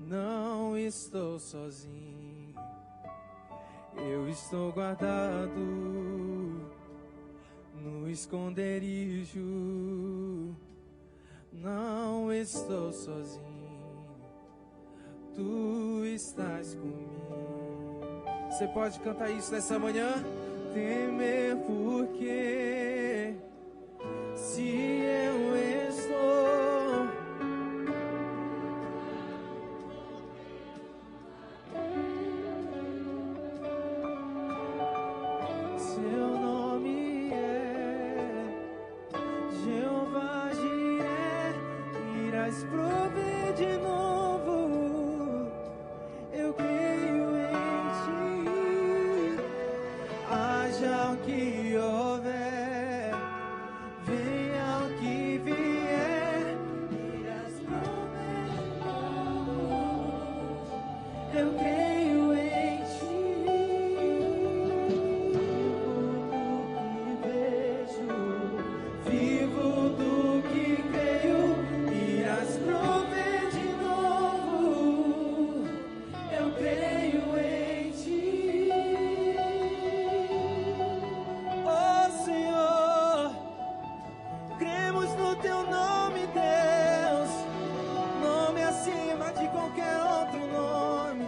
Não estou sozinho, eu estou guardado no esconderijo. Não estou sozinho, tu estás comigo. Você pode cantar isso nessa manhã? Temer porque se eu estou, seu nome é Jeová Jireh, irás prover de novo. Eu creio em ti, haja o que houver, venha o que vier, irás prover de novo. Eu creio em ti, vivo do que creio, irás prover de novo. Eu creio em ti, oh Senhor, cremos no teu nome, Deus, nome acima de qualquer outro nome.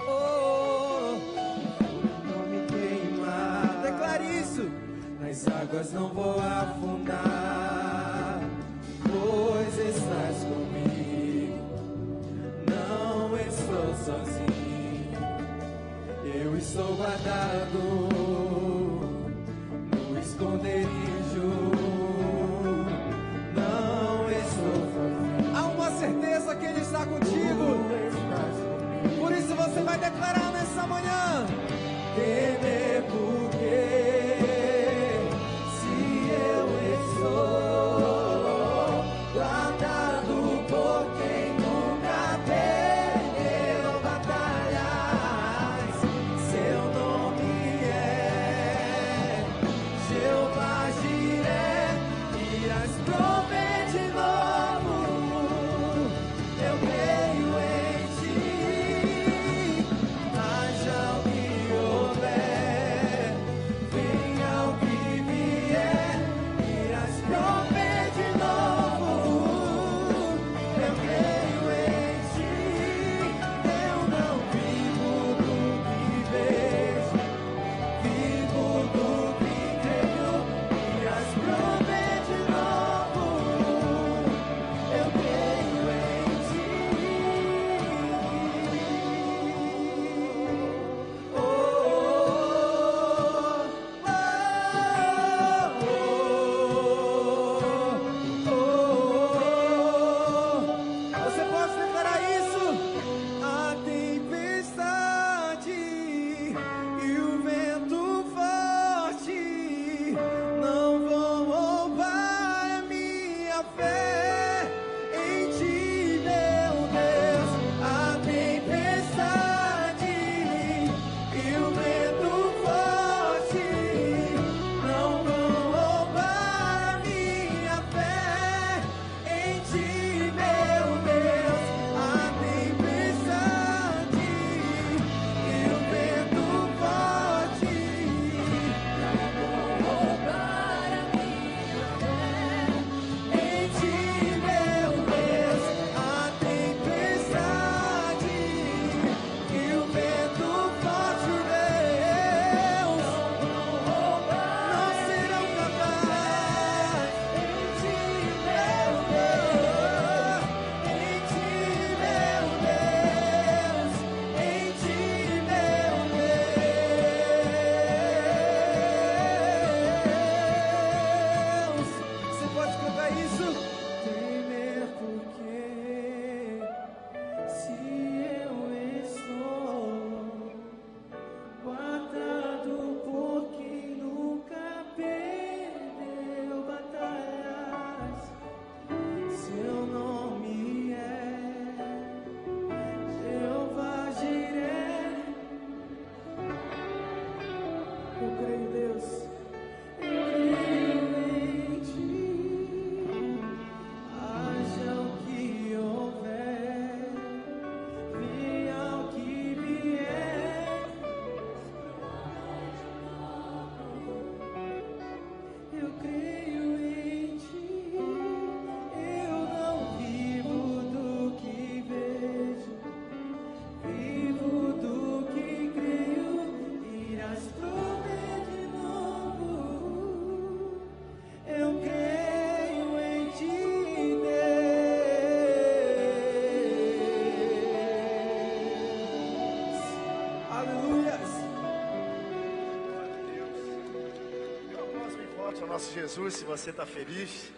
Oh, nome queimado, declare isso. Nas águas não vou afundar, pois estás comigo. Não estou sozinho, eu estou guardado no esconderijo. Não estou sozinho. Há uma certeza que Ele está contigo. Por isso você vai declarar nessa manhã: temer porque se eu estou guardado por quem nunca perdeu batalhas. Seu nome é Jeová Jireh, irás prover de novo. Eu creio em ti, haja o que houver, nosso Jesus, se você está feliz,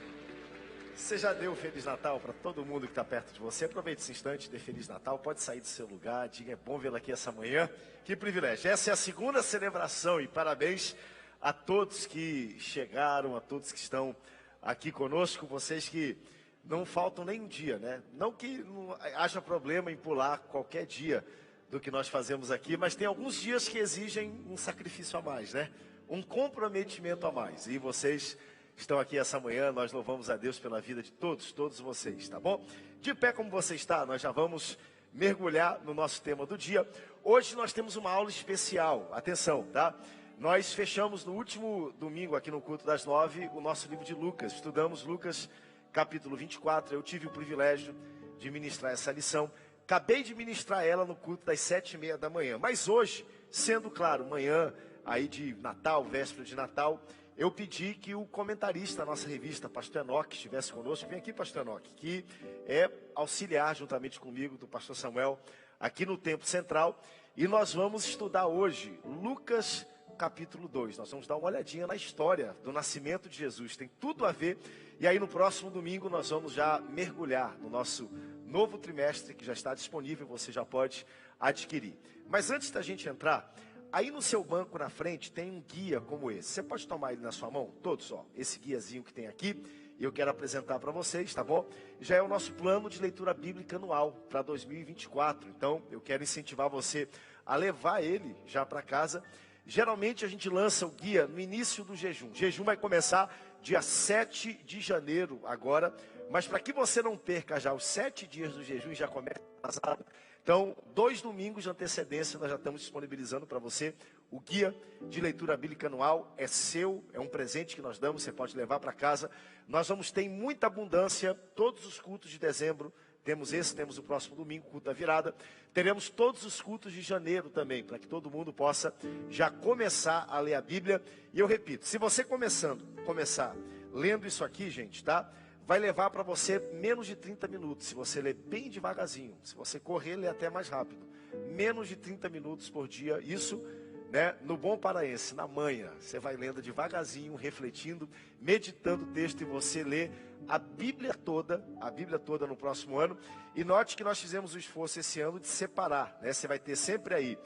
você já deu um Feliz Natal para todo mundo que está perto de você. Aproveite esse instante, dê Feliz Natal, pode sair do seu lugar, diga, é bom vê-la aqui essa manhã. Que privilégio, essa é a segunda celebração e parabéns a todos que chegaram, a todos que estão aqui conosco, vocês que não faltam nem um dia, né? Não que não haja problema em pular qualquer dia do que nós fazemos aqui, mas tem alguns dias que exigem um sacrifício a mais, né? Um comprometimento a mais. E vocês estão aqui essa manhã, nós louvamos a Deus pela vida de todos vocês, tá bom? De pé como você está, nós já vamos mergulhar no nosso tema do dia. Hoje nós temos uma aula especial, atenção, tá? Nós fechamos no último domingo aqui no culto das 9 o nosso livro de Lucas. Estudamos Lucas capítulo 24, eu tive o privilégio de ministrar essa lição. Acabei de ministrar ela no culto das 7h30 da manhã, mas hoje, sendo claro, manhã aí de Natal, véspera de Natal, eu pedi que o comentarista da nossa revista, pastor Enoque, estivesse conosco. Vem aqui, pastor Enoque, que é auxiliar juntamente comigo do pastor Samuel, aqui no Templo Central. E nós vamos estudar hoje Lucas capítulo 2. Nós vamos dar uma olhadinha na história do nascimento de Jesus. Tem tudo a ver. E aí no próximo domingo nós vamos já mergulhar no nosso novo trimestre, que já está disponível, você já pode adquirir. Mas antes da gente entrar, aí no seu banco na frente tem um guia como esse. Você pode tomar ele na sua mão? Todos, ó. Esse guiazinho que tem aqui. E eu quero apresentar para vocês, tá bom? Já é o nosso plano de leitura bíblica anual para 2024. Então, eu quero incentivar você a levar ele já para casa. Geralmente a gente lança o guia no início do jejum. O jejum vai começar dia 7 de janeiro agora. Mas para que você não perca já os 7 dias do jejum e já comece atrasado, então, 2 domingos de antecedência, nós já estamos disponibilizando para você o guia de leitura bíblica anual. É seu, é um presente que nós damos, você pode levar para casa. Nós vamos ter em muita abundância todos os cultos de dezembro. Temos esse, temos o próximo domingo, culto da virada. Teremos todos os cultos de janeiro também, para que todo mundo possa já começar a ler a Bíblia. E eu repito, se você começar lendo isso aqui, gente, tá? Vai levar para você menos de 30 minutos, se você ler bem devagarzinho. Se você correr, lê até mais rápido. Menos de 30 minutos por dia, isso, né, no bom paraense, na manhã. Você vai lendo devagarzinho, refletindo, meditando o texto, e você lê a Bíblia toda no próximo ano. E note que nós fizemos o esforço esse ano de separar, né? Você vai ter sempre aí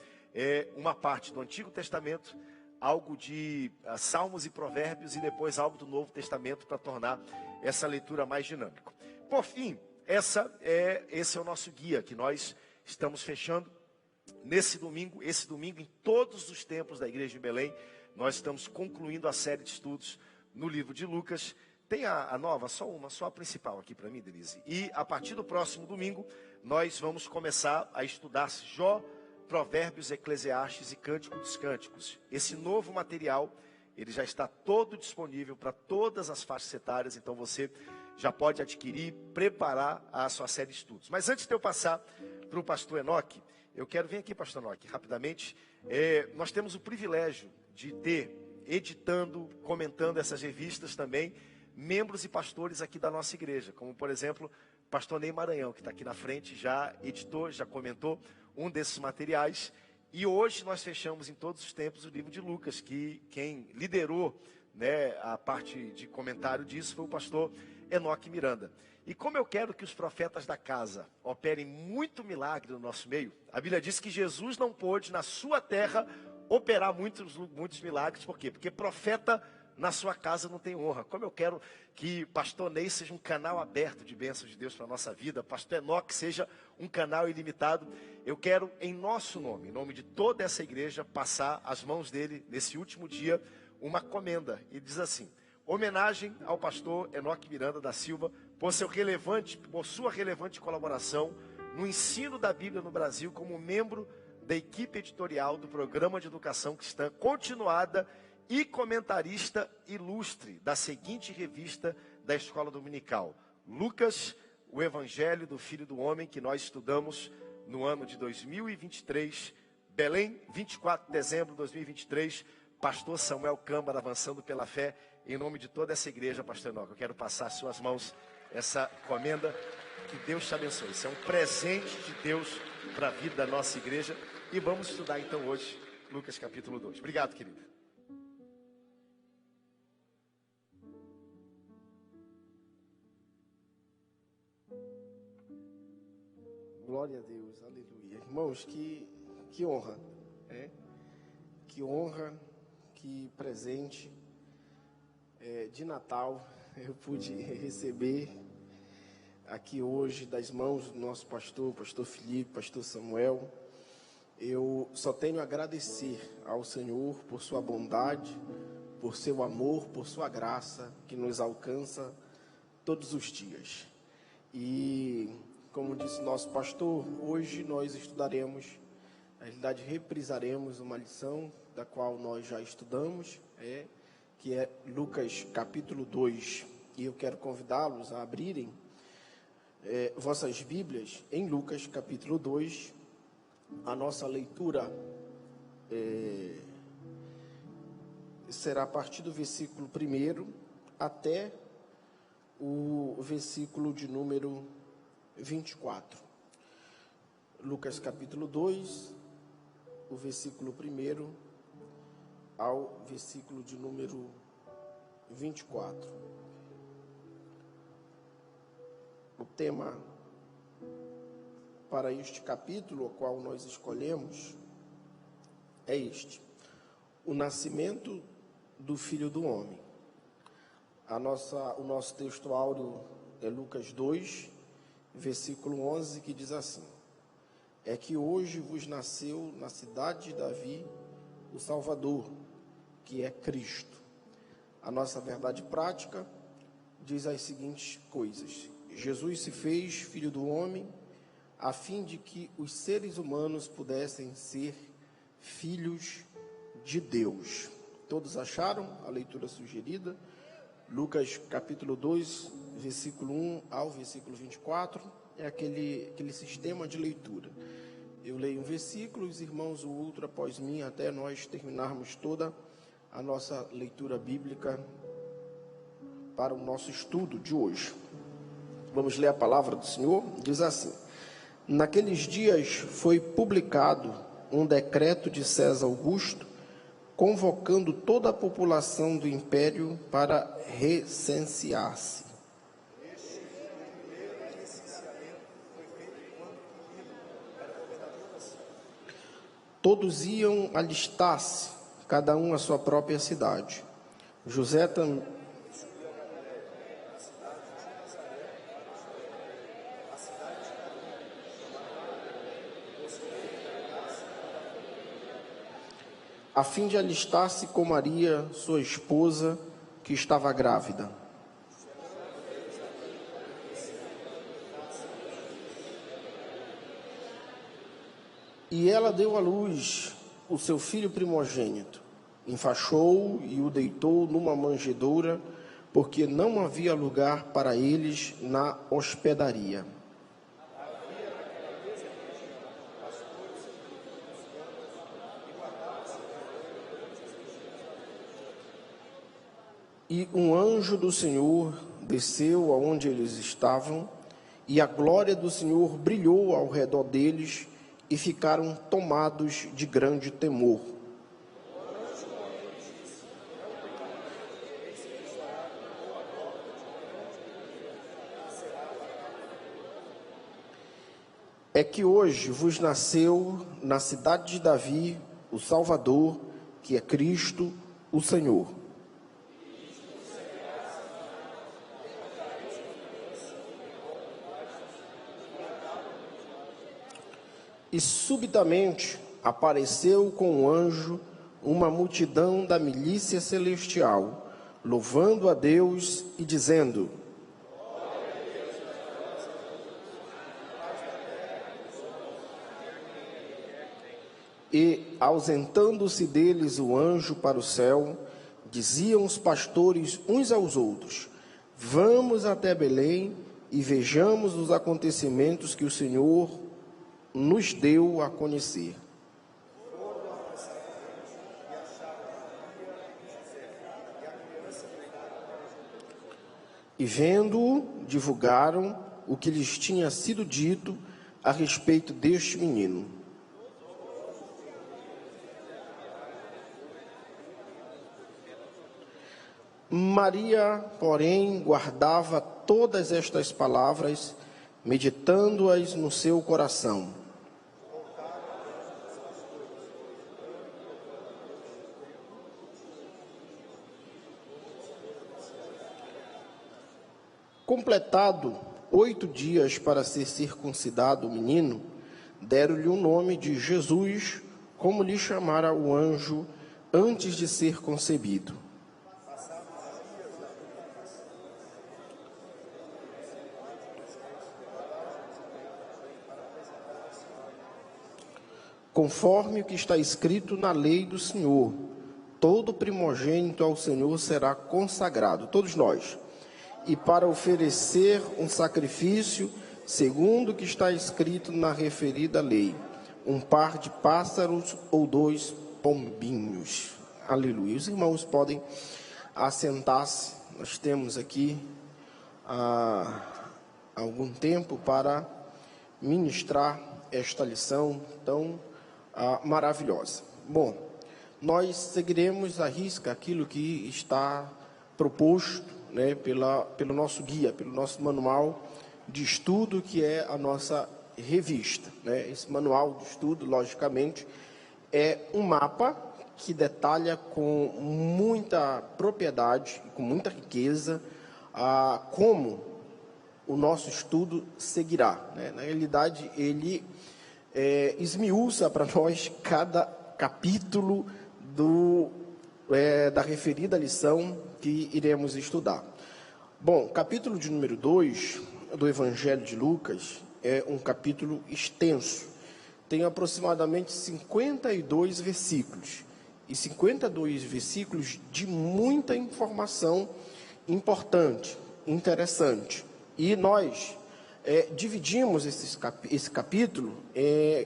uma parte do Antigo Testamento, algo de Salmos e Provérbios, e depois algo do Novo Testamento, para tornar essa leitura mais dinâmica. Por fim, esse é o nosso guia que nós estamos fechando nesse domingo. Esse domingo, em todos os templos da Igreja de Belém, nós estamos concluindo a série de estudos no livro de Lucas. Tem a nova, só a principal aqui para mim, Denise. E a partir do próximo domingo, nós vamos começar a estudar Jó, Provérbios, Eclesiastes e Cântico dos Cânticos. Esse novo material, ele já está todo disponível para todas as faixas etárias, então você já pode adquirir, preparar a sua série de estudos. Mas antes de eu passar para o pastor Enoque, eu quero vir aqui, pastor Enoque, rapidamente. Nós temos o privilégio de ter, editando, comentando essas revistas também, membros e pastores aqui da nossa igreja, como por exemplo, pastor Ney Maranhão, que está aqui na frente, já editou, já comentou um desses materiais. E hoje nós fechamos em todos os tempos o livro de Lucas, que quem liderou, né, a parte de comentário disso foi o pastor Enoque Miranda. E como eu quero que os profetas da casa operem muito milagre no nosso meio, a Bíblia diz que Jesus não pôde na sua terra operar muitos milagres. Por quê? Porque profeta na sua casa não tem honra. Como eu quero que pastor Ney seja um canal aberto de bênçãos de Deus para a nossa vida, pastor Enoque seja um canal ilimitado, eu quero, em nosso nome, em nome de toda essa igreja, passar às mãos dele, nesse último dia, uma comenda. E diz assim: homenagem ao pastor Enoque Miranda da Silva, por sua relevante colaboração no ensino da Bíblia no Brasil, como membro da equipe editorial do Programa de Educação Cristã Continuada e comentarista ilustre da seguinte revista da Escola Dominical, Lucas, o Evangelho do Filho do Homem, que nós estudamos no ano de 2023, Belém, 24 de dezembro de 2023, pastor Samuel Câmara, avançando pela fé, em nome de toda essa igreja, pastor Enoque, eu quero passar às suas mãos essa comenda, que Deus te abençoe. Isso é um presente de Deus para a vida da nossa igreja, e vamos estudar então hoje, Lucas capítulo 2. Obrigado, querido. Glória a Deus, aleluia. Irmãos, que honra, né? Que honra, que presente de Natal eu pude receber aqui hoje das mãos do nosso pastor Felipe, pastor Samuel. Eu só tenho a agradecer ao Senhor por sua bondade, por seu amor, por sua graça que nos alcança todos os dias. E, como disse nosso pastor, hoje nós estudaremos, na realidade reprisaremos uma lição da qual nós já estudamos, que é Lucas capítulo 2. E eu quero convidá-los a abrirem vossas Bíblias em Lucas capítulo 2. A nossa leitura será a partir do versículo 1 até o versículo de número 24. Lucas capítulo 2, o versículo 1 ao versículo de número 24. O tema para este capítulo, o qual nós escolhemos, é este: o nascimento do Filho do Homem. O nosso texto áureo é Lucas 2, versículo 11, que diz assim: é que hoje vos nasceu na cidade de Davi o Salvador, que é Cristo. A nossa verdade prática diz as seguintes coisas: Jesus se fez Filho do Homem a fim de que os seres humanos pudessem ser filhos de Deus. Todos acharam a leitura sugerida? Lucas capítulo 2, versículo 1 ao versículo 24, é aquele sistema de leitura. Eu leio um versículo, os irmãos o outro após mim, até nós terminarmos toda a nossa leitura bíblica para o nosso estudo de hoje. Vamos ler a palavra do Senhor? Diz assim: naqueles dias foi publicado um decreto de César Augusto, convocando toda a população do império para recensear-se. Todos iam alistar-se, cada um à sua própria cidade. José também. A fim de alistar-se com Maria, sua esposa, que estava grávida. E ela deu à luz o seu filho primogênito, enfaixou-o e o deitou numa manjedoura, porque não havia lugar para eles na hospedaria. E um anjo do Senhor desceu aonde eles estavam, e a glória do Senhor brilhou ao redor deles, e ficaram tomados de grande temor. É que hoje vos nasceu na cidade de Davi o Salvador, que é Cristo, o Senhor. E subitamente apareceu com um anjo uma multidão da milícia celestial, louvando a Deus e dizendo: e, ausentando-se deles o anjo para o céu, diziam os pastores uns aos outros: vamos até Belém e vejamos os acontecimentos que o Senhor nos deu a conhecer. E vendo-o, divulgaram o que lhes tinha sido dito a respeito deste menino. Maria, porém, guardava todas estas palavras meditando-as no seu coração. Completado 8 dias para ser circuncidado o menino, deram-lhe o nome de Jesus, como lhe chamara o anjo antes de ser concebido. Conforme o que está escrito na lei do Senhor, todo primogênito ao Senhor será consagrado, todos nós, e para oferecer um sacrifício, segundo o que está escrito na referida lei, um par de pássaros ou 2 pombinhos. Aleluia. Os irmãos podem assentar-se. Nós temos aqui algum tempo para ministrar esta lição tão maravilhosa. Bom, nós seguiremos à risca aquilo que está proposto, né, pelo nosso guia, pelo nosso manual de estudo, que é a nossa revista, né? Esse manual de estudo, logicamente, é um mapa que detalha com muita propriedade, com muita riqueza, como o nosso estudo seguirá, né? Na realidade, ele esmiuça para nós cada capítulo da referida lição que iremos estudar. Bom, capítulo de número 2 do Evangelho de Lucas é um capítulo extenso. Tem aproximadamente 52 versículos. E 52 versículos de muita informação importante, interessante. E nós dividimos esse capítulo,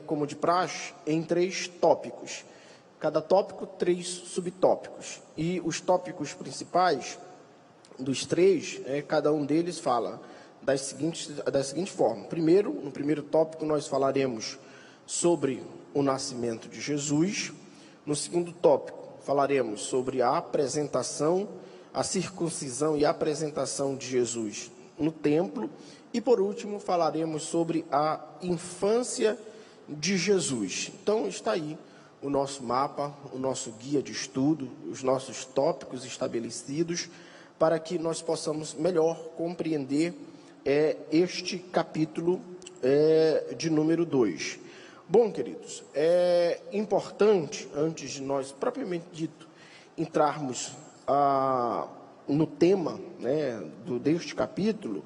como de praxe, em 3 tópicos. Cada tópico, 3 subtópicos. E os tópicos principais dos 3, cada um deles fala da seguinte forma. Primeiro, no primeiro tópico, nós falaremos sobre o nascimento de Jesus. No segundo tópico, falaremos sobre a apresentação, a circuncisão e a apresentação de Jesus no templo. E, por último, falaremos sobre a infância de Jesus. Então, está aí o nosso mapa, o nosso guia de estudo, os nossos tópicos estabelecidos, para que nós possamos melhor compreender este capítulo de número 2. Bom, queridos, é importante, antes de nós, propriamente dito, entrarmos no tema, né, deste capítulo,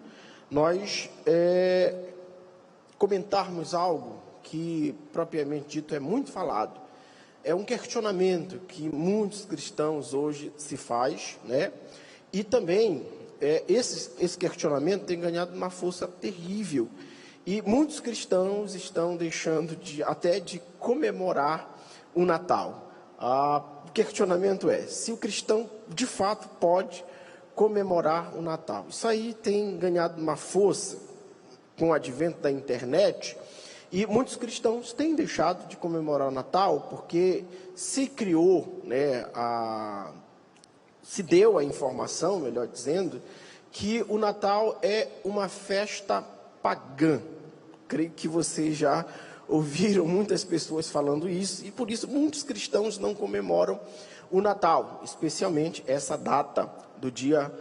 nós comentarmos algo que, propriamente dito, é muito falado. É um questionamento que muitos cristãos hoje se faz, né? E também esse questionamento tem ganhado uma força terrível. E muitos cristãos estão deixando até de comemorar o Natal. O questionamento é se o cristão de fato pode comemorar o Natal. Isso aí tem ganhado uma força com o advento da internet. E muitos cristãos têm deixado de comemorar o Natal porque se criou, né, se deu a informação, melhor dizendo, que o Natal é uma festa pagã. Creio que vocês já ouviram muitas pessoas falando isso, e por isso muitos cristãos não comemoram o Natal, especialmente essa data do dia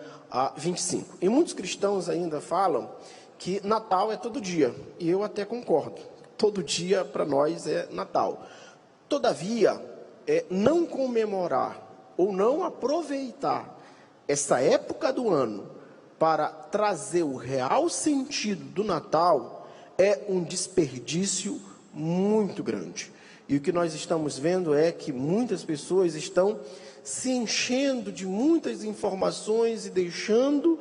25. E muitos cristãos ainda falam que Natal é todo dia, e eu até concordo. Todo dia para nós é Natal. Todavia, não comemorar ou não aproveitar essa época do ano para trazer o real sentido do Natal é um desperdício muito grande. E o que nós estamos vendo é que muitas pessoas estão se enchendo de muitas informações e deixando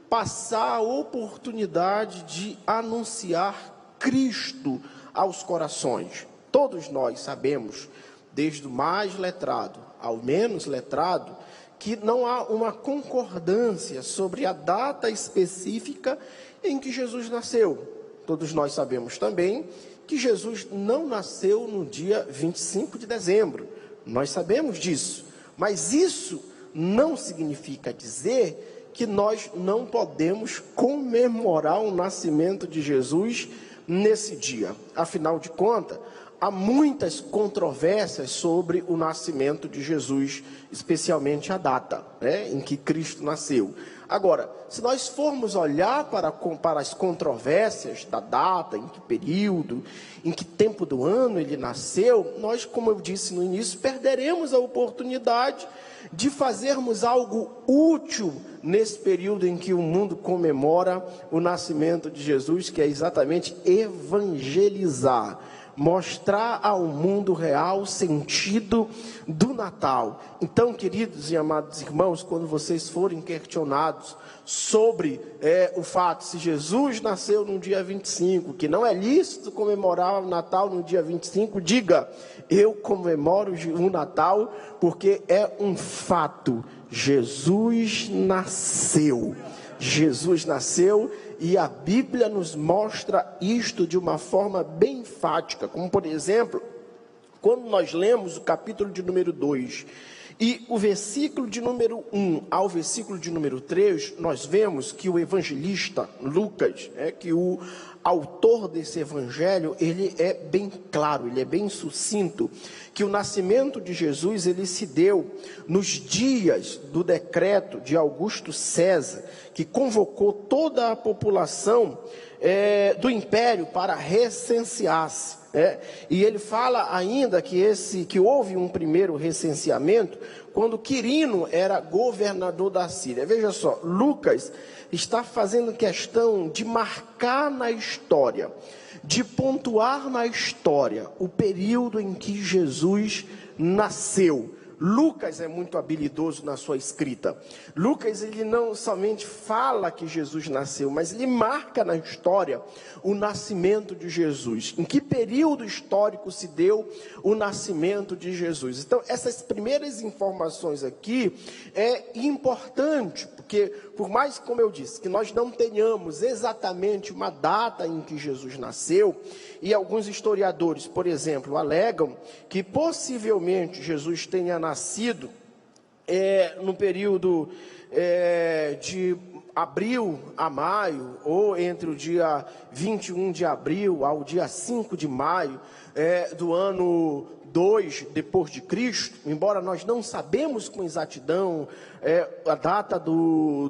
passar a oportunidade de anunciar Cristo aos corações. Todos nós sabemos, desde o mais letrado ao menos letrado, que não há uma concordância sobre a data específica em que Jesus nasceu. Todos nós sabemos também que Jesus não nasceu no dia 25 de dezembro. Nós sabemos disso. Mas isso não significa dizer que nós não podemos comemorar o nascimento de Jesus nesse dia. Afinal de contas, há muitas controvérsias sobre o nascimento de Jesus, especialmente a data, em que Cristo nasceu. Agora, se nós formos olhar para as controvérsias da data, em que período, em que tempo do ano ele nasceu, nós, como eu disse no início, perderemos a oportunidade de fazermos algo útil nesse período em que o mundo comemora o nascimento de Jesus, que é exatamente evangelizar, mostrar ao mundo real o sentido do Natal. Então, queridos e amados irmãos, quando vocês forem questionados sobre o fato se Jesus nasceu no dia 25, que não é lícito comemorar o Natal no dia 25, diga: eu comemoro o Natal porque é um fato. Jesus nasceu. Jesus nasceu. E a Bíblia nos mostra isto de uma forma bem enfática, como por exemplo, quando nós lemos o capítulo de número 2 e o versículo de número 1 ao versículo de número 3, nós vemos que o evangelista Lucas, que o autor desse evangelho, ele é bem claro, ele é bem sucinto, que o nascimento de Jesus, ele se deu nos dias do decreto de Augusto César, que convocou toda a população do império para recensear-se. E ele fala ainda que houve um primeiro recenseamento quando Quirino era governador da Síria. Veja só, Lucas está fazendo questão de marcar na história, de pontuar na história o período em que Jesus nasceu. Lucas é muito habilidoso na sua escrita. Lucas, ele não somente fala que Jesus nasceu, mas ele marca na história o nascimento de Jesus. Em que período histórico se deu o nascimento de Jesus? Então, essas primeiras informações aqui é importante, porque por mais, como eu disse, que nós não tenhamos exatamente uma data em que Jesus nasceu, e alguns historiadores, por exemplo, alegam que possivelmente Jesus tenha nascido no período de abril a maio, ou entre o dia 21 de abril ao dia 5 de maio do ano 2 depois de Cristo, embora nós não sabemos com exatidão a data do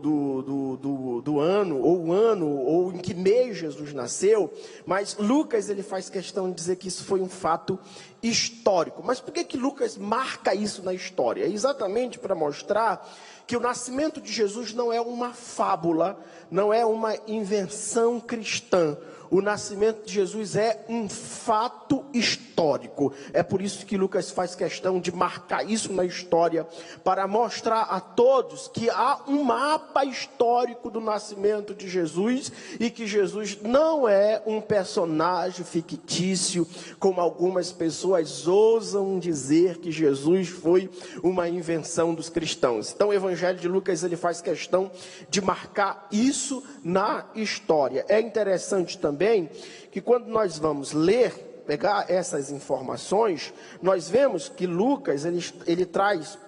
ano, ou em que mês Jesus nasceu, mas Lucas, ele faz questão de dizer que isso foi um fato histórico. Mas por que Lucas marca isso na história? É exatamente para mostrar que o nascimento de Jesus não é uma fábula, não é uma invenção cristã. O nascimento de Jesus é um fato histórico. É por isso que Lucas faz questão de marcar isso na história, para mostrar a todos que há um mapa histórico do nascimento de Jesus, e que Jesus não é um personagem fictício, como algumas pessoas ousam dizer que Jesus foi uma invenção dos cristãos. Então o Evangelho de Lucas, ele faz questão de marcar isso na história. É interessante também que quando nós vamos ler, pegar essas informações, nós vemos que Lucas, ele traz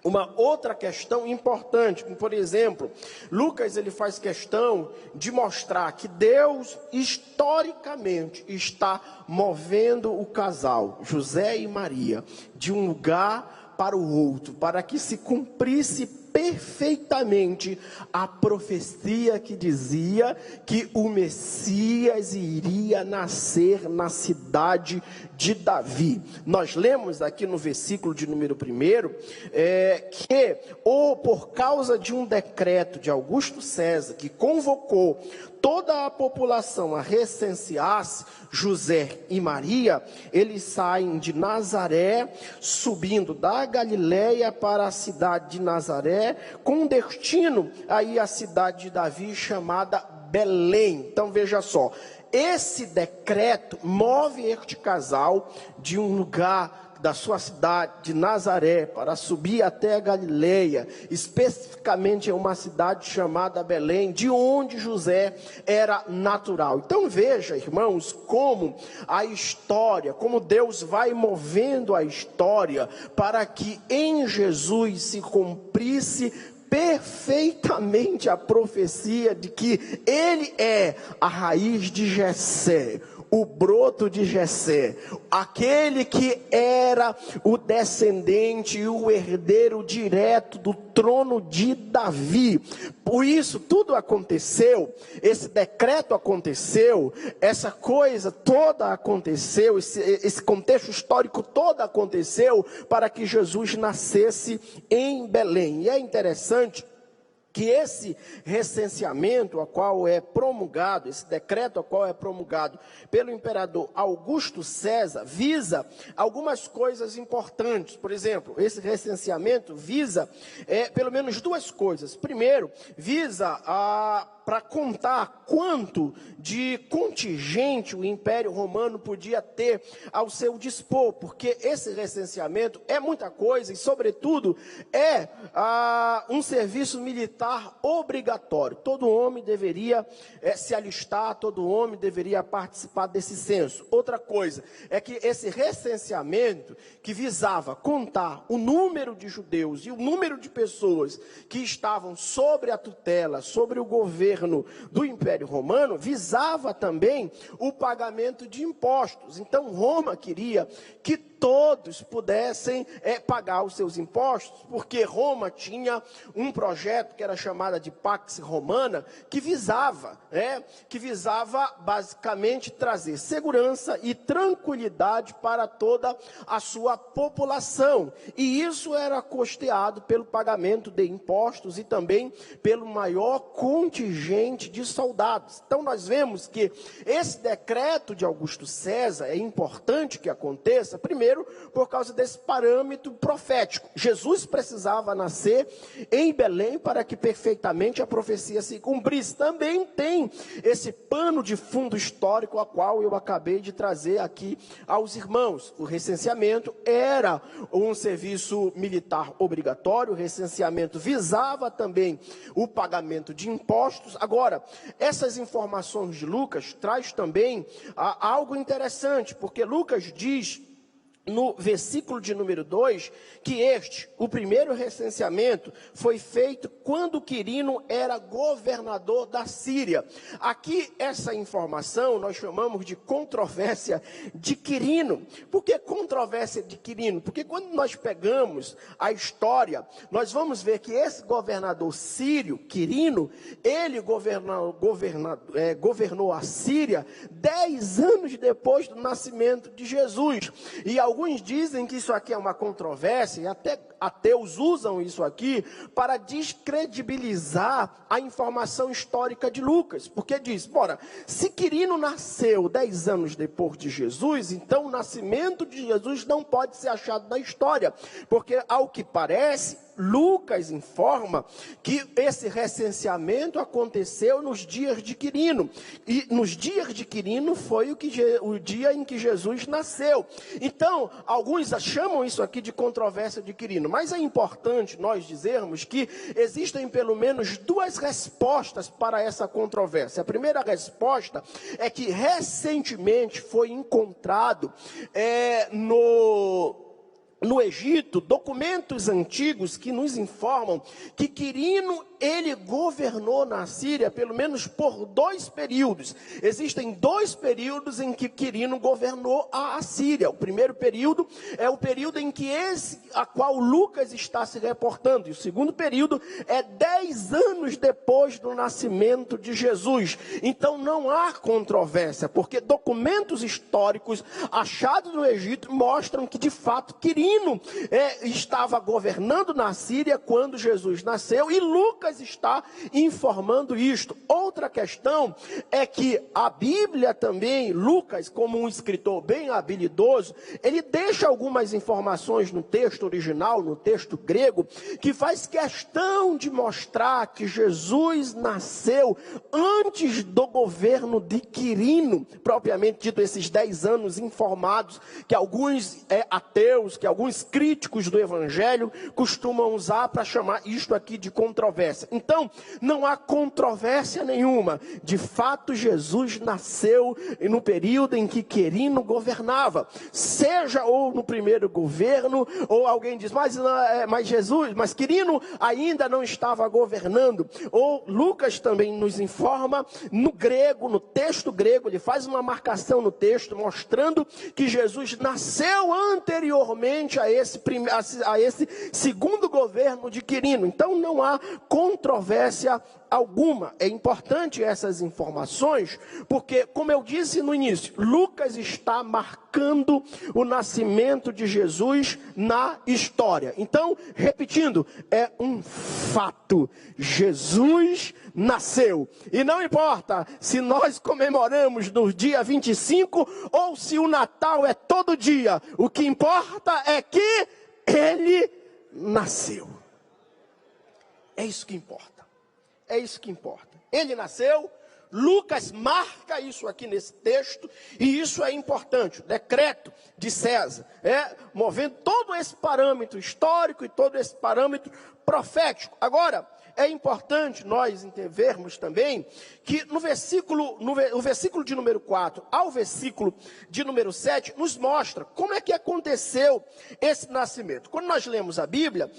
uma outra questão importante, como por exemplo, Lucas, ele faz questão de mostrar que Deus historicamente está movendo o casal, José e Maria, de um lugar para o outro, para que se cumprisse perfeitamente a profecia que dizia que o Messias iria nascer na cidade de Davi. Nós lemos aqui no versículo de número 1, que por causa de um decreto de Augusto César, que convocou toda a população a recensear-se, José e Maria, eles saem de Nazaré, subindo da Galileia para a cidade de Nazaré, com destino aí à cidade de Davi, chamada Belém. Então veja só, esse decreto move este casal de um lugar da sua cidade de Nazaré para subir até a Galileia, especificamente em uma cidade chamada Belém, de onde José era natural. Então veja, irmãos, como a história, como Deus vai movendo a história para que em Jesus se cumprisse perfeitamente a profecia de que ele é a raiz de Jessé, o broto de Jessé, aquele que era o descendente e o herdeiro direto do trono de Davi. Por isso tudo aconteceu, esse decreto aconteceu, essa coisa toda aconteceu, esse contexto histórico todo aconteceu para que Jesus nascesse em Belém. E é interessante que esse recenseamento a qual é promulgado, esse decreto a qual é promulgado pelo imperador Augusto César, visa algumas coisas importantes. Por exemplo, esse recenseamento visa pelo menos duas coisas. Primeiro, visa para contar quanto de contingente o Império Romano podia ter ao seu dispor, porque esse recenseamento é muita coisa e, sobretudo, é um serviço militar obrigatório. Todo homem deveria se alistar, todo homem deveria participar desse censo. Outra coisa é que esse recenseamento, que visava contar o número de judeus e o número de pessoas que estavam sobre a tutela, sobre o governo do Império Romano, visava também o pagamento de impostos. Então Roma queria que todos pudessem pagar os seus impostos, porque Roma tinha um projeto que era chamado de Pax Romana, que visava basicamente trazer segurança e tranquilidade para toda a sua população. E isso era custeado pelo pagamento de impostos e também pelo maior contingente de soldados. Então nós vemos que esse decreto de Augusto César é importante que aconteça, primeiro, por causa desse parâmetro profético. Jesus precisava nascer em Belém para que perfeitamente a profecia se cumprisse. Também tem esse pano de fundo histórico a qual eu acabei de trazer aqui aos irmãos. O recenseamento era um serviço militar obrigatório, o recenseamento visava também o pagamento de impostos. Agora, essas informações de Lucas traz também algo interessante, porque Lucas diz no versículo de número 2, que o primeiro recenseamento, foi feito quando Quirino era governador da Síria. Aqui, essa informação, nós chamamos de controvérsia de Quirino. Por que controvérsia de Quirino? Porque quando nós pegamos a história, nós vamos ver que esse governador sírio, Quirino, ele governou a Síria 10 anos depois do nascimento de Jesus. E alguns dizem que isso aqui é uma controvérsia, e até ateus usam isso aqui para descredibilizar a informação histórica de Lucas. Porque diz, se Quirino nasceu 10 anos depois de Jesus, então o nascimento de Jesus não pode ser achado na história. Porque, ao que parece, Lucas informa que esse recenseamento aconteceu nos dias de Quirino. E nos dias de Quirino foi o dia em que Jesus nasceu. Então, alguns chamam isso aqui de controvérsia de Quirino. Mas é importante nós dizermos que existem pelo menos duas respostas para essa controvérsia. A primeira resposta é que recentemente foi encontrado no Egito, documentos antigos que nos informam que Quirino, ele governou na Síria pelo menos por 2 períodos. Existem 2 períodos em que Quirino governou a Síria. O primeiro período é o período em que a qual Lucas está se reportando. E o segundo período é 10 anos depois do nascimento de Jesus. Então não há controvérsia, porque documentos históricos achados no Egito mostram que de fato Quirino estava governando na Síria quando Jesus nasceu, e Lucas está informando isto. Outra questão é que a Bíblia também, Lucas, como um escritor bem habilidoso, ele deixa algumas informações no texto original, no texto grego, que faz questão de mostrar que Jesus nasceu antes do governo de Quirino, propriamente dito, esses 10 anos informados, que alguns ateus, que alguns alguns críticos do evangelho costumam usar para chamar isto aqui de controvérsia. Então, não há controvérsia nenhuma. De fato, Jesus nasceu no período em que Quirino governava. Seja ou no primeiro governo, ou alguém diz, mas Quirino ainda não estava governando. Ou Lucas também nos informa, no grego, no texto grego, ele faz uma marcação no texto, mostrando que Jesus nasceu anteriormente a esse segundo governo de Quirino. Então não há controvérsia alguma. É importante essas informações, porque, como eu disse no início, Lucas está marcando o nascimento de Jesus na história. Então, repetindo, é um fato. Jesus nasceu. E não importa se nós comemoramos no dia 25 ou se o Natal é todo dia. O que importa é que ele nasceu. É isso que importa. É isso que importa. Ele nasceu, Lucas marca isso aqui nesse texto, e isso é importante. O decreto de César, movendo todo esse parâmetro histórico e todo esse parâmetro profético. Agora, é importante nós entendermos também que o versículo de número 4 ao versículo de número 7 nos mostra como é que aconteceu esse nascimento. Quando nós lemos a Bíblia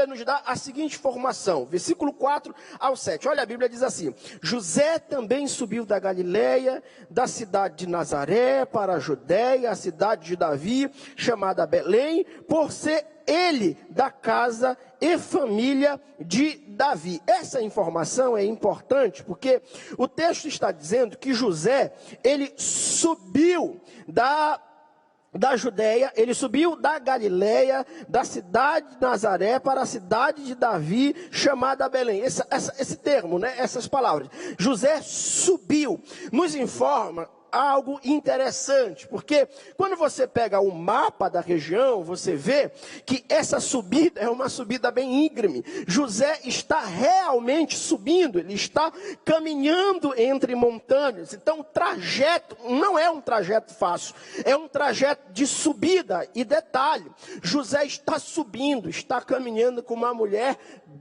nos dá a seguinte informação, versículo 4 ao 7. Olha, a Bíblia diz assim: José também subiu da Galileia, da cidade de Nazaré para a Judéia, a cidade de Davi, chamada Belém, por ser ele da casa e família de Davi. Essa informação é importante porque o texto está dizendo que José, ele subiu da Judéia, ele subiu da Galileia, da cidade de Nazaré para a cidade de Davi, chamada Belém. Esse termo, essas palavras. José subiu, nos informa algo interessante, porque quando você pega o mapa da região, você vê que essa subida é uma subida bem íngreme. José está realmente subindo, ele está caminhando entre montanhas. Então o trajeto não é um trajeto fácil, é um trajeto de subida. E detalhe, José está subindo, está caminhando com uma mulher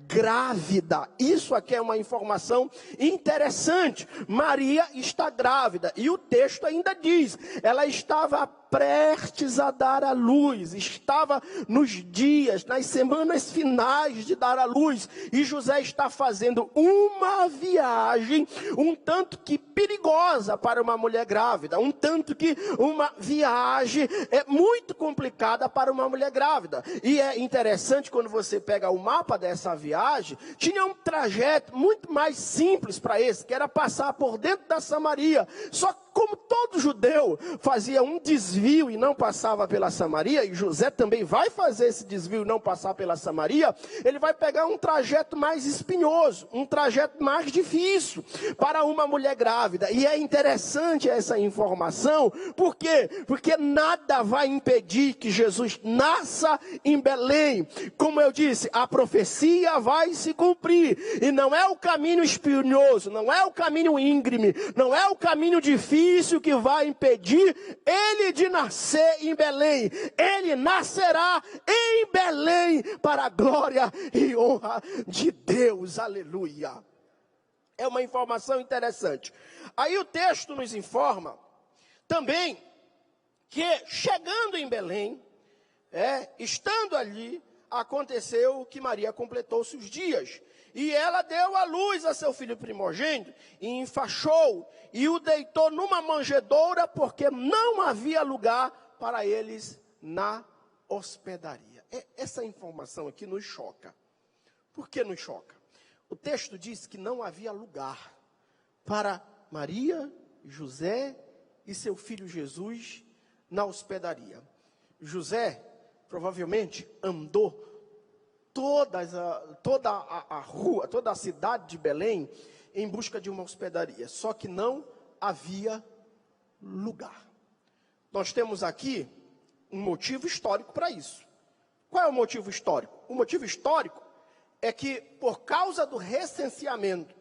grávida. Isso aqui é uma informação interessante. Maria está grávida, e o texto ainda diz, ela estava prestes a dar à luz, estava nos dias, nas semanas finais de dar à luz, e José está fazendo uma viagem um tanto que perigosa para uma mulher grávida, um tanto que uma viagem muito complicada para uma mulher grávida. E é interessante, quando você pega o mapa dessa viagem, tinha um trajeto muito mais simples para esse, que era passar por dentro da Samaria. Só que, como todo judeu fazia um desvio e não passava pela Samaria, e José também vai fazer esse desvio e não passar pela Samaria, ele vai pegar um trajeto mais espinhoso, um trajeto mais difícil para uma mulher grávida. E é interessante essa informação, por quê? Porque nada vai impedir que Jesus nasça em Belém. Como eu disse, a profecia vai se cumprir, e não é o caminho espinhoso, não é o caminho íngreme, não é o caminho difícil que vai impedir ele de nascer em Belém. Ele nascerá em Belém para a glória e honra de Deus. Aleluia. É uma informação interessante. Aí o texto nos informa também que, chegando em Belém, estando ali, aconteceu que Maria completou seus dias. E ela deu à luz a seu filho primogênito, e enfaixou, e o deitou numa manjedoura, porque não havia lugar para eles na hospedaria. Essa informação aqui nos choca. Por que nos choca? O texto diz que não havia lugar para Maria, José e seu filho Jesus na hospedaria. José provavelmente andou toda a rua, toda a cidade de Belém em busca de uma hospedaria, só que não havia lugar. Nós temos aqui um motivo histórico para isso. Qual é o motivo histórico? O motivo histórico é que, por causa do recenseamento,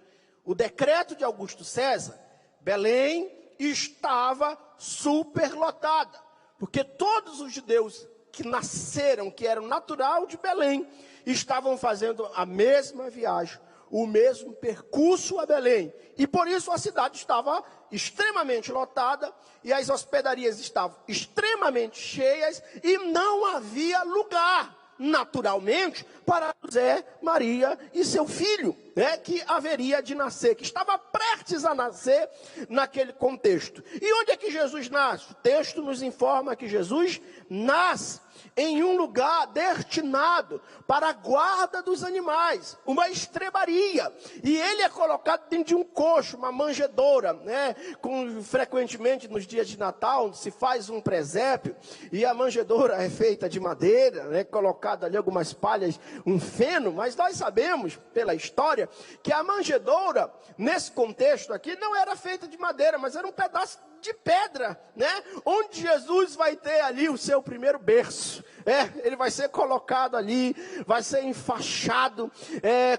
o decreto de Augusto César, Belém estava superlotada, porque todos os judeus que nasceram, que eram natural de Belém, estavam fazendo a mesma viagem, o mesmo percurso a Belém. E por isso a cidade estava extremamente lotada e as hospedarias estavam extremamente cheias e não havia lugar, naturalmente, para José, Maria e seu filho, que haveria de nascer, que estava prestes a nascer naquele contexto. E onde é que Jesus nasce? O texto nos informa que Jesus nasce em um lugar destinado para a guarda dos animais, uma estrebaria, e ele é colocado dentro de um coxo, uma manjedoura, frequentemente nos dias de Natal se faz um presépio, e a manjedoura é feita de madeira, colocado ali algumas palhas, um feno, mas nós sabemos, pela história, que a manjedoura, nesse contexto aqui, não era feita de madeira, mas era um pedaço de pedra, onde Jesus vai ter ali o seu primeiro berço. Ele vai ser colocado ali, vai ser enfaixado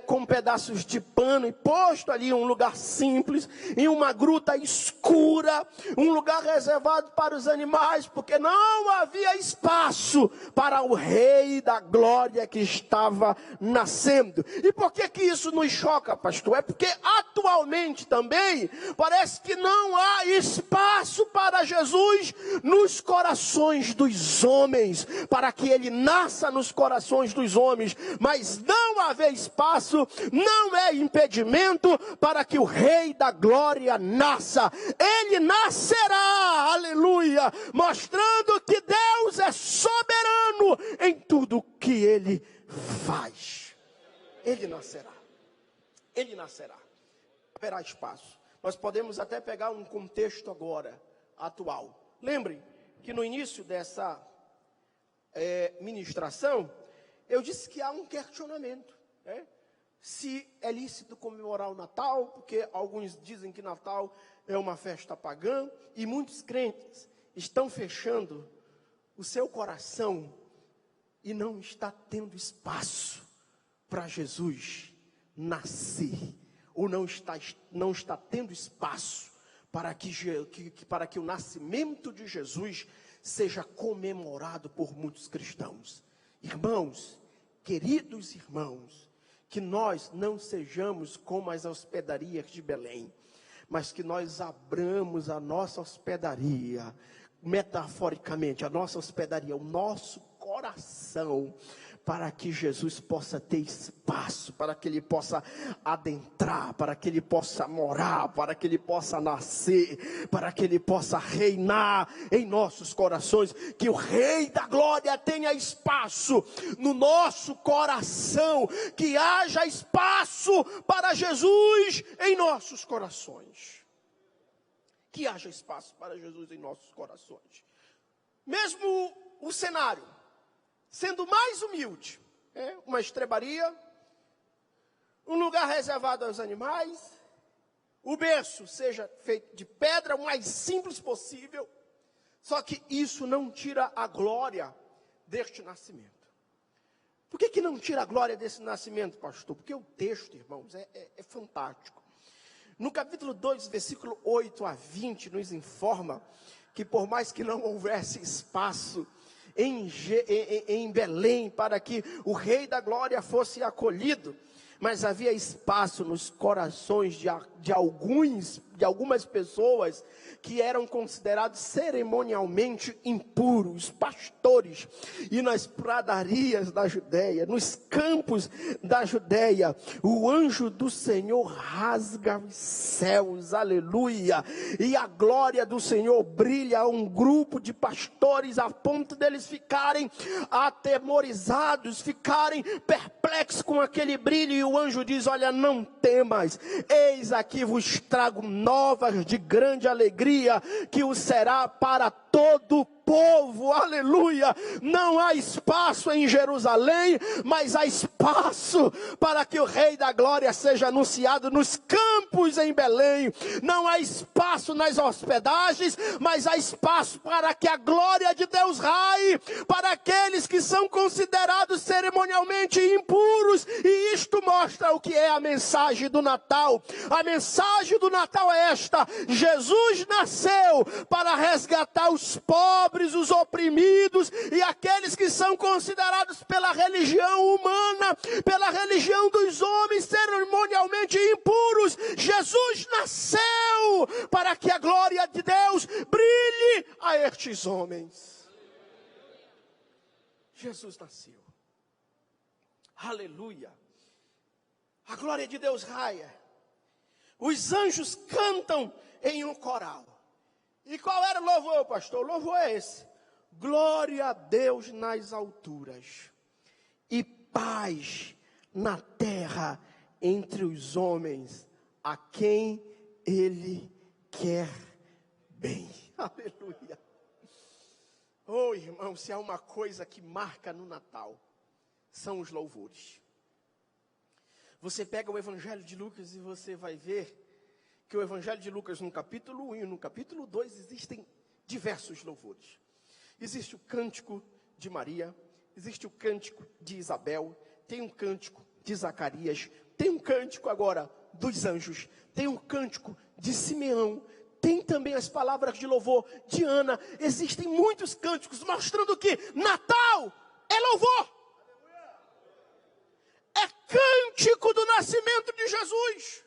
com pedaços de pano e posto ali em um lugar simples, em uma gruta escura, um lugar reservado para os animais, porque não havia espaço para o Rei da Glória que estava nascendo. E por que que isso nos choca, pastor? É porque atualmente também parece que não há espaço para Jesus nos corações dos homens, para que ele nasça nos corações dos homens, mas não haver espaço não é impedimento para que o Rei da Glória nasça. Ele nascerá, aleluia, mostrando que Deus é soberano em tudo o que ele faz. Ele nascerá, ele nascerá, haverá espaço. Nós podemos até pegar um contexto agora, atual. Lembrem que no início dessa ministração, eu disse que há um questionamento, se é lícito comemorar o Natal, porque alguns dizem que Natal é uma festa pagã, e muitos crentes estão fechando o seu coração e não está tendo espaço para Jesus nascer, ou não está tendo espaço para que o nascimento de Jesus seja comemorado por muitos cristãos. Irmãos, queridos irmãos, que nós não sejamos como as hospedarias de Belém, mas que nós abramos a nossa hospedaria, metaforicamente, a nossa hospedaria, o nosso coração, para que Jesus possa ter espaço, para que ele possa adentrar, para que ele possa morar, para que ele possa nascer, para que ele possa reinar em nossos corações, que o Rei da Glória tenha espaço no nosso coração, que haja espaço para Jesus em nossos corações, que haja espaço para Jesus em nossos corações, mesmo o cenário sendo mais humilde, uma estrebaria, um lugar reservado aos animais, o berço seja feito de pedra, o mais simples possível, só que isso não tira a glória deste nascimento. Por que não tira a glória desse nascimento, pastor? Porque o texto, irmãos, é fantástico. No capítulo 2, versículo 8 a 20, nos informa que por mais que não houvesse espaço em Belém para que o Rei da Glória fosse acolhido, mas havia espaço nos corações de algumas pessoas que eram considerados cerimonialmente impuros, pastores, e nas pradarias da Judéia, nos campos da Judéia, o anjo do Senhor rasga os céus, aleluia, e a glória do Senhor brilha a um grupo de pastores, a ponto deles ficarem atemorizados, ficarem perplexos com aquele brilho, e o anjo diz: olha, não temas, eis aqui vos trago novas de grande alegria, que o será para todo o povo, aleluia. Não há espaço em Jerusalém, mas há espaço para que o Rei da Glória seja anunciado nos campos em Belém. Não há espaço nas hospedagens, mas há espaço para que a glória de Deus raie para aqueles que são considerados cerimonialmente impuros e isto mostra o que é a mensagem do Natal. A mensagem do Natal é esta: Jesus nasceu para resgatar os pobres, os oprimidos e aqueles que são considerados pela religião humana, pela religião dos homens, cerimonialmente impuros. Jesus nasceu para que a glória de Deus brilhe a estes homens. Jesus nasceu. Aleluia. A glória de Deus raia. Os anjos cantam em um coral. E qual era o louvor, pastor? O louvor é esse: glória a Deus nas alturas e paz na terra entre os homens a quem Ele quer bem. Aleluia. Oh, irmão, se há uma coisa que marca no Natal, são os louvores. Você pega o Evangelho de Lucas e você vai ver que o Evangelho de Lucas, no capítulo 1 e no capítulo 2, existem diversos louvores. Existe o cântico de Maria, existe o cântico de Isabel, tem um cântico de Zacarias, tem um cântico agora dos anjos, tem um cântico de Simeão, tem também as palavras de louvor de Ana. Existem muitos cânticos mostrando que Natal é louvor. É cântico do nascimento de Jesus.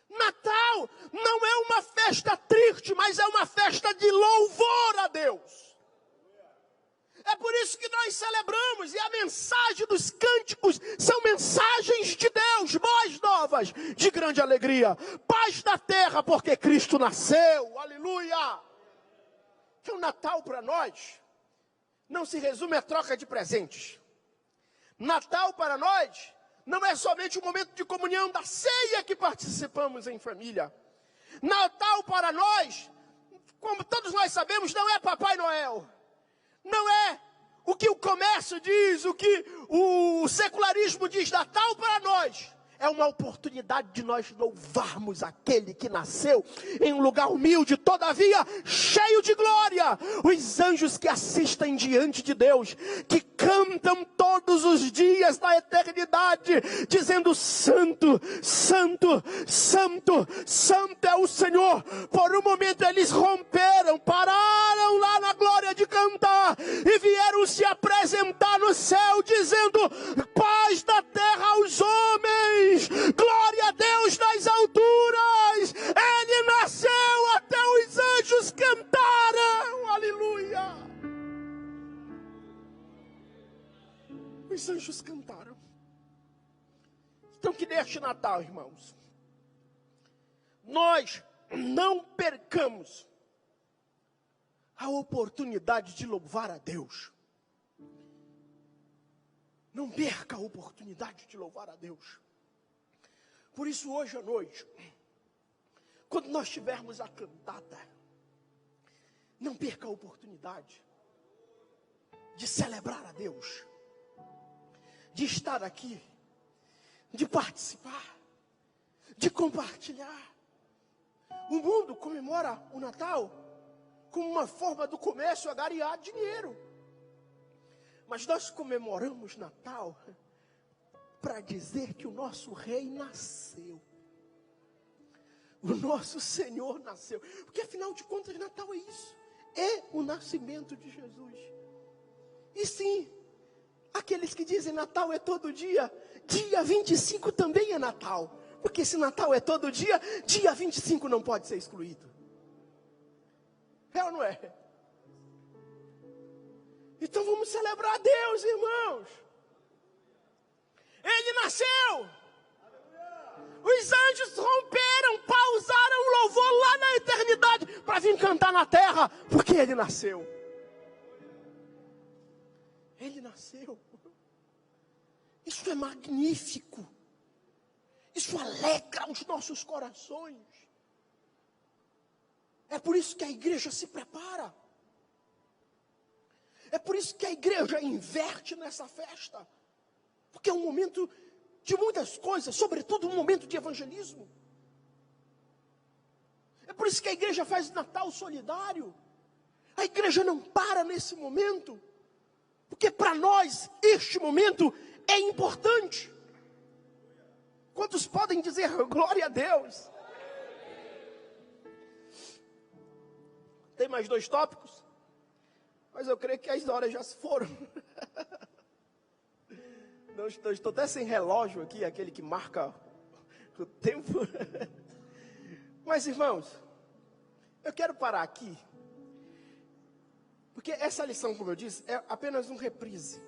Natal não é uma festa triste, mas é uma festa de louvor a Deus. É por isso que nós celebramos, e a mensagem dos cânticos são mensagens de Deus, boas novas, de grande alegria. Paz na terra, porque Cristo nasceu, aleluia. Que o Natal para nós não se resume à troca de presentes. Natal para nós não é somente o momento de comunhão da ceia que participamos em família. Natal para nós, como todos nós sabemos, não é Papai Noel. Não é o que o comércio diz, o que o secularismo diz. Natal para nós é uma oportunidade de nós louvarmos aquele que nasceu em um lugar humilde, todavia cheio de glória. Os anjos que assistem diante de Deus, que cantam todos os dias da eternidade, dizendo: Santo, Santo, Santo, Santo é o Senhor. Por um momento eles romperam, pararam lá na glória de cantar e vieram se apresentar no céu, dizendo: paz na terra aos homens, glória a Deus nas alturas. Ele nasceu, até os anjos cantaram, aleluia. Os anjos cantaram. Então que neste Natal, irmãos, nós não percamos a oportunidade de louvar a Deus. Não perca a oportunidade de louvar a Deus. Por isso hoje à noite, quando nós tivermos a cantada, não perca a oportunidade de celebrar a Deus, de estar aqui, de participar, de compartilhar. O mundo comemora o Natal como uma forma do comércio agariar dinheiro. Mas nós comemoramos Natal para dizer que o nosso rei nasceu. O nosso Senhor nasceu. Porque afinal de contas, Natal é isso. É o nascimento de Jesus. E sim, aqueles que dizem Natal é todo dia, dia 25 também é Natal. Porque se Natal é todo dia, dia 25 não pode ser excluído. É ou não é? Então vamos celebrar a Deus, irmãos. Ele nasceu. Os anjos romperam, pausaram o louvor lá na eternidade para vir cantar na terra, porque Ele nasceu. Ele nasceu. Isso é magnífico. Isso alegra os nossos corações. É por isso que a igreja se prepara. É por isso que a igreja inverte nessa festa. Porque é um momento de muitas coisas, sobretudo um momento de evangelismo. É por isso que a igreja faz Natal solidário. A igreja não para nesse momento. Porque para nós, este momento é importante. Quantos podem dizer glória a Deus? Tem mais 2 tópicos? Mas eu creio que as horas já se foram. Não, estou até sem relógio aqui, aquele que marca o tempo. Mas, irmãos, eu quero parar aqui. Porque essa lição, como eu disse, é apenas um reprise.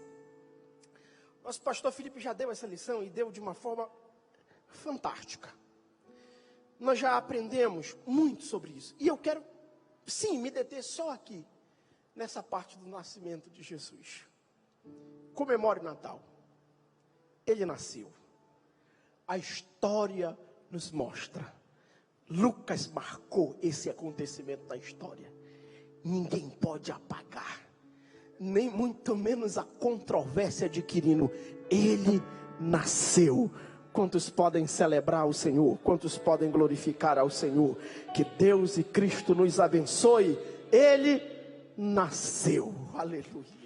Nosso pastor Felipe já deu essa lição e deu de uma forma fantástica. Nós já aprendemos muito sobre isso. E eu quero, sim, me deter só aqui, nessa parte do nascimento de Jesus. Comemore o Natal. Ele nasceu. A história nos mostra. Lucas marcou esse acontecimento da história. Ninguém pode apagar. Nem muito menos a controvérsia adquirindo. Ele nasceu. Quantos podem celebrar o Senhor? Quantos podem glorificar ao Senhor? Que Deus e Cristo nos abençoe. Ele nasceu. Aleluia.